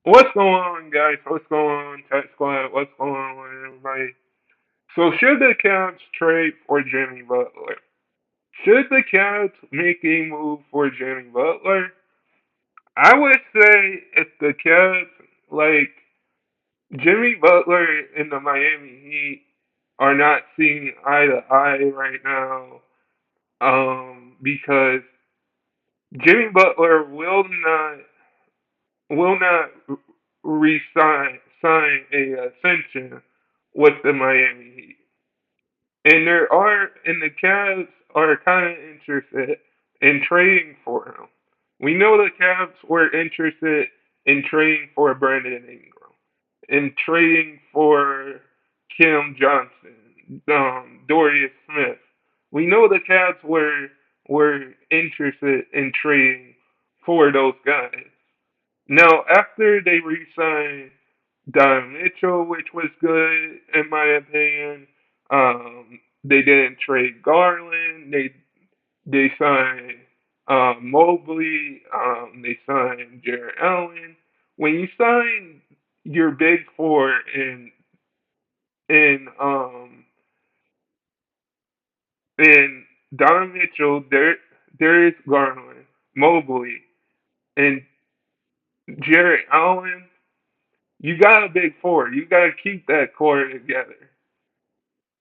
What's going on, guys? What's going on, Tech Squad? What's going on, everybody? So, should the Cavs trade for Jimmy Butler? Should the Cavs make a move for Jimmy Butler? I would say if the Cavs, like Jimmy Butler and the Miami Heat, are not seeing eye to eye right now, because Jimmy Butler will not resign sign a extension with the Miami Heat. And the Cavs are kind of interested in trading for him. We know the Cavs were interested in trading for Brandon Ingram, in trading for Kim Johnson, Dorius Smith. We know the Cavs were interested in trading for those guys. Now, after they re-signed Don Mitchell, which was good in my opinion, they didn't trade Garland. They signed Mobley. They signed Jared Allen. When you sign your big four in Don Mitchell, there is Garland, Mobley, and Jared Allen, you got a big four. You got to keep that core together.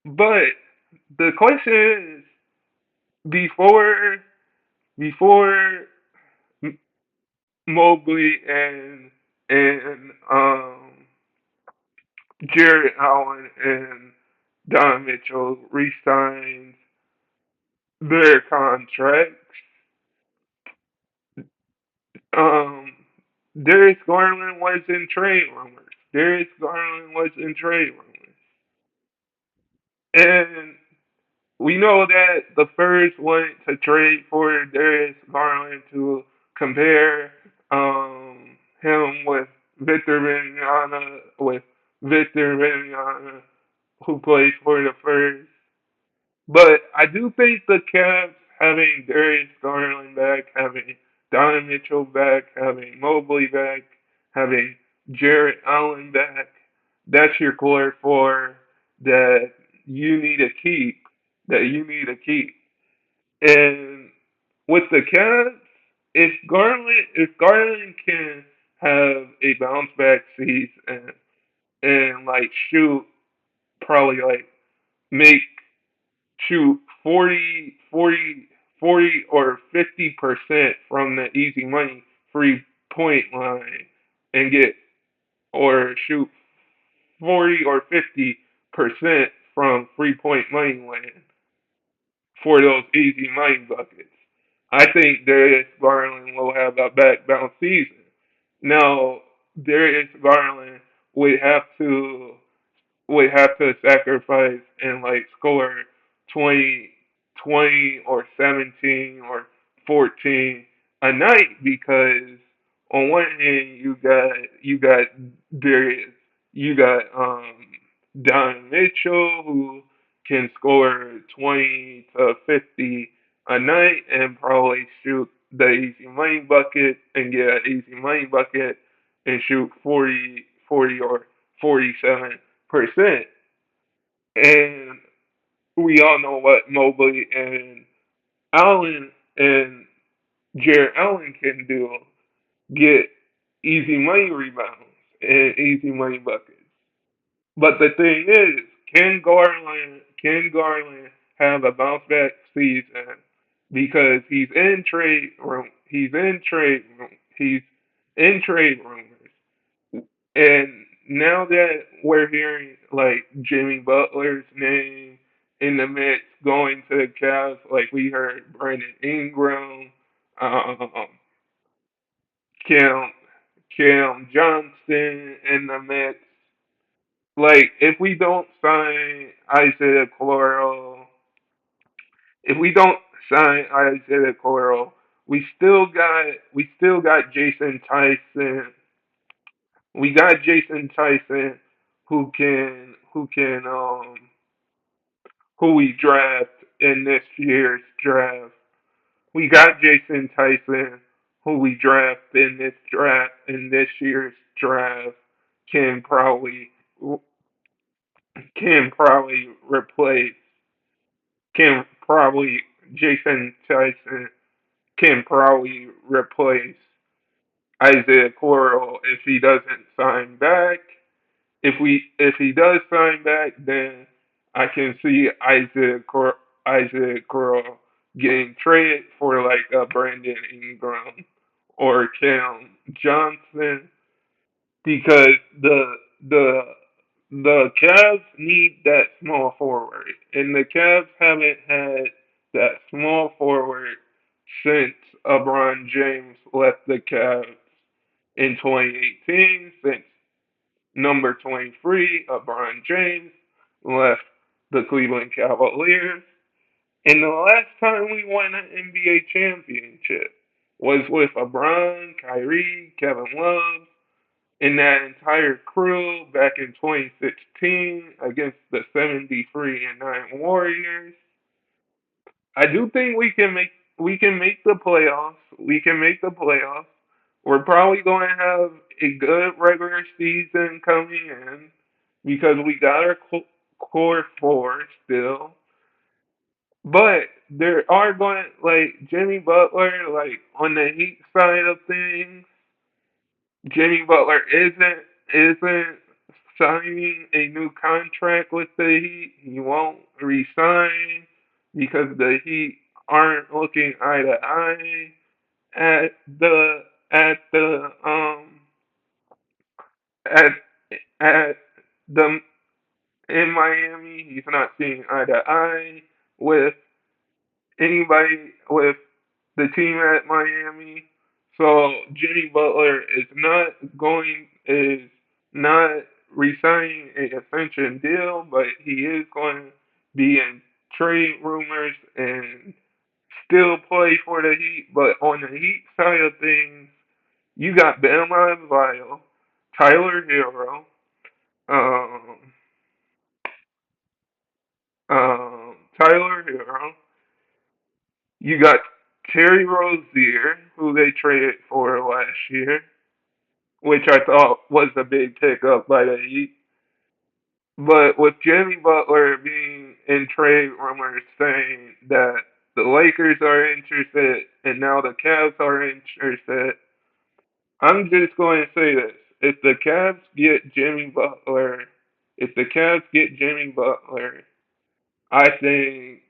But the question is, before before Mobley and Jared Allen and Don Mitchell re-signed their contracts, um, Darius Garland was in trade rumors. Darius Garland was in trade rumors, and we know that the first wanted to trade for Darius Garland to compare him with Victor Vignana, who plays for the first. But I do think the Cavs having Darius Garland back, having Donovan Mitchell back, having Mobley back, having Jarrett Allen back, that's your core four that you need to keep. That you need to keep. And with the Cavs, if Garland can have a bounce back season and like shoot probably like make shoot 40 or 50% from the easy money 3 point line and get or shoot 40 or 50% from 3 point money land for those easy money buckets. I think Darius Garland will have a back bounce season. Now, Darius Garland would have to would have to sacrifice and like score 20, 20 or 17 or 14 a night because on one hand you got Darius, you got Don Mitchell who can score 20 to 50 a night and probably shoot the easy money bucket and get an easy money bucket and shoot 40 or 47%. And we all know what Mobley and Allen and Jared Allen can do. Get easy money rebounds and easy money buckets. But the thing is, can Garland have a bounce back season because he's in trade rumors. And now that we're hearing like Jimmy Butler's name in the mix going to the Cavs, like we heard Brandon Ingram, um, Kim Kim Johnson in the mix. Like if we don't sign Isaiah Coral, we still got Jason Tyson. We got Jason Tyson who we draft in this year's draft. We got Jason Tyson who we draft in this year's draft can probably can probably replace can probably Jason Tyson can probably replace Isaiah Coral if he doesn't sign back. If he does sign back, then I can see Isaiah Coral getting traded for like a Brandon Ingram or Cam Johnson because the the Cavs need that small forward, and the Cavs haven't had that small forward since LeBron James left the Cavs in 2018. Since number 23, LeBron James left the Cleveland Cavaliers, and the last time we won an NBA championship was with LeBron, Kyrie, Kevin Love, in that entire crew back in 2016 against the 73-9 Warriors. I do think we can make the playoffs. We can make the playoffs. We're probably going to have a good regular season coming in because we got our core four still. But there are going like Jimmy Butler, like on the Heat side of things. Jimmy Butler isn't signing a new contract with the Heat. He won't resign because the Heat aren't looking eye to eye at the at at the in Miami. He's not seeing eye to eye with anybody with the team at Miami. So Jimmy Butler is not resigning a extension deal, but he is going to be in trade rumors and still play for the Heat. But on the Heat side of things, you got Bam Adebayo, Tyler Hero, um, Tyler Hero. You got Terry Rozier, who they traded for last year, which I thought was a big pickup by the Heat. But with Jimmy Butler being in trade rumors saying that the Lakers are interested and now the Cavs are interested, I'm just going to say this. If the Cavs get Jimmy Butler, if the Cavs get Jimmy Butler, I think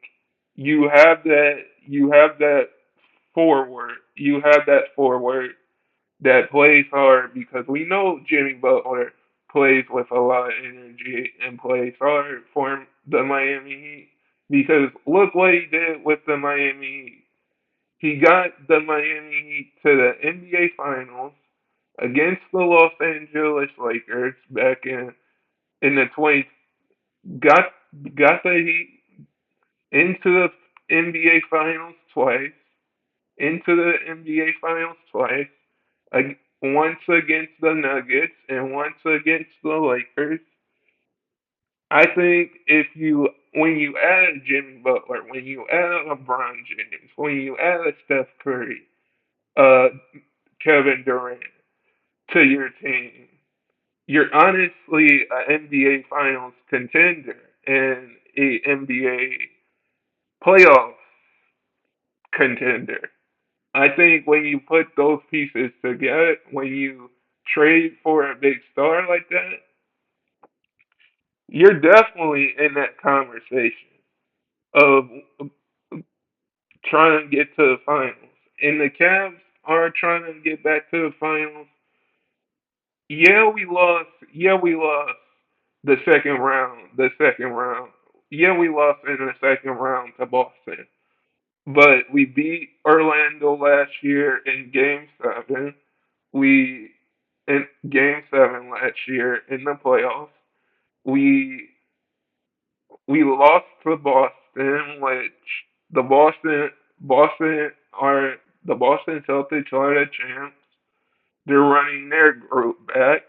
you have that forward that plays hard because we know Jimmy Butler plays with a lot of energy and plays hard for the Miami Heat. Because look what he did with the Miami Heat. He got the Miami Heat to the NBA Finals against the Los Angeles Lakers back in the 20 got got the Heat into the NBA Finals twice, into the NBA Finals twice, once against the Nuggets and once against the Lakers. I think when you add Jimmy Butler, when you add LeBron James, when you add Steph Curry, uh, Kevin Durant to your team, you're honestly an NBA Finals contender and a NBA playoff contender. I think when you put those pieces together, when you trade for a big star like that, you're definitely in that conversation of trying to get to the finals. And the Cavs are trying to get back to the finals. Yeah, we lost. Yeah, we lost the second round. The second round. Yeah, we lost in the second round to Boston. But we beat Orlando last year in Game 7. We in Game 7 last year in the playoffs. We we lost to Boston, which the Boston are the Boston Celtics are the champs. They're running their group back.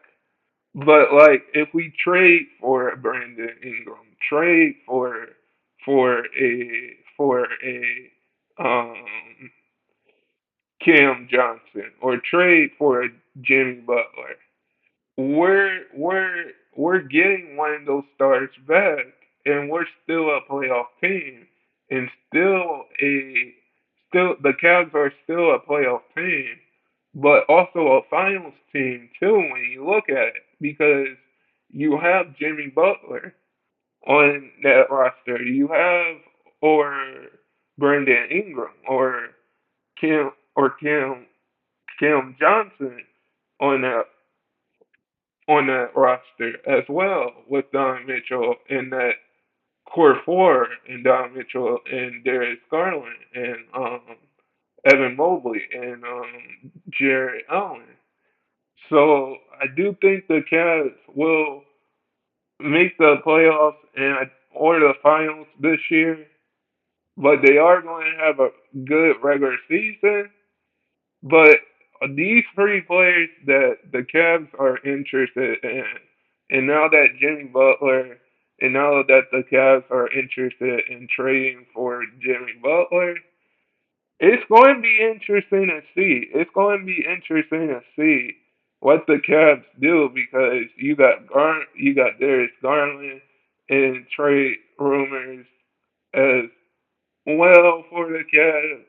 But like if we trade for Brandon Ingram, trade for a Cam Johnson or trade for a Jimmy Butler, we're getting one of those stars back, and we're still a playoff team, and still the Cavs are still a playoff team, but also a finals team too when you look at it because you have Jimmy Butler on that roster, you have or Brandon Ingram or Kim Johnson on that roster as well with Don Mitchell in that core four and Don Mitchell and Darius Garland and Evan Mobley and Jared Allen. So I do think the Cavs will make the playoffs and or the finals this year, but they are going to have a good regular season. But these three players that the Cavs are interested in, and now that Jimmy Butler, and now that the Cavs are interested in trading for Jimmy Butler, it's going to be interesting to see. It's going to be interesting to see what the Cavs do because you got Darius Garland and trade rumors as well for the Cavs,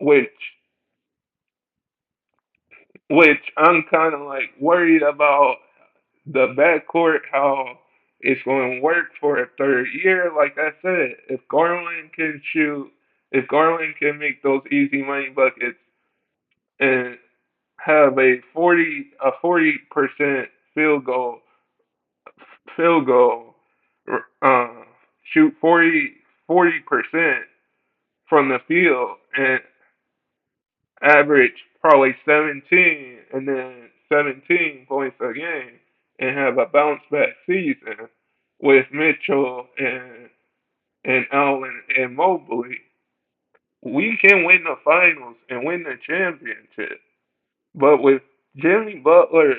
which which I'm kind of like worried about the backcourt, how it's going to work for a third year. Like I said, if Garland can make those easy money buckets and have a 40% field goal field goal, uh, shoot 40% from the field and average probably 17 and then 17 points a game and have a bounce back season with Mitchell and Allen and Mobley, we can win the finals and win the championship. But Jimmy Butler,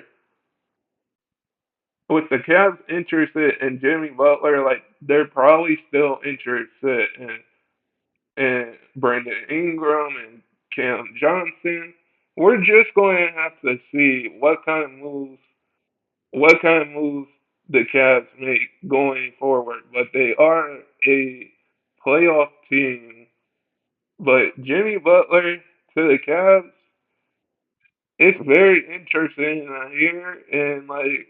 with the Cavs interested in Jimmy Butler, like they're probably still interested in Brandon Ingram and Cam Johnson. We're just going to have to see what kind of moves the Cavs make going forward. But they are a playoff team. But Jimmy Butler to the Cavs, it's very interesting here, and like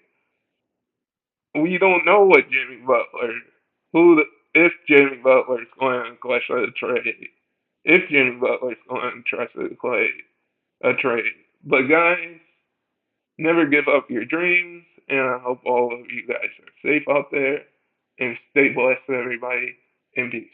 we don't know what Jimmy Butler, if Jimmy Butler's going to question the trade, if Jimmy Butler's going to trust to play a trade. But guys, never give up your dreams, and I hope all of you guys are safe out there and stay blessed, everybody, and peace.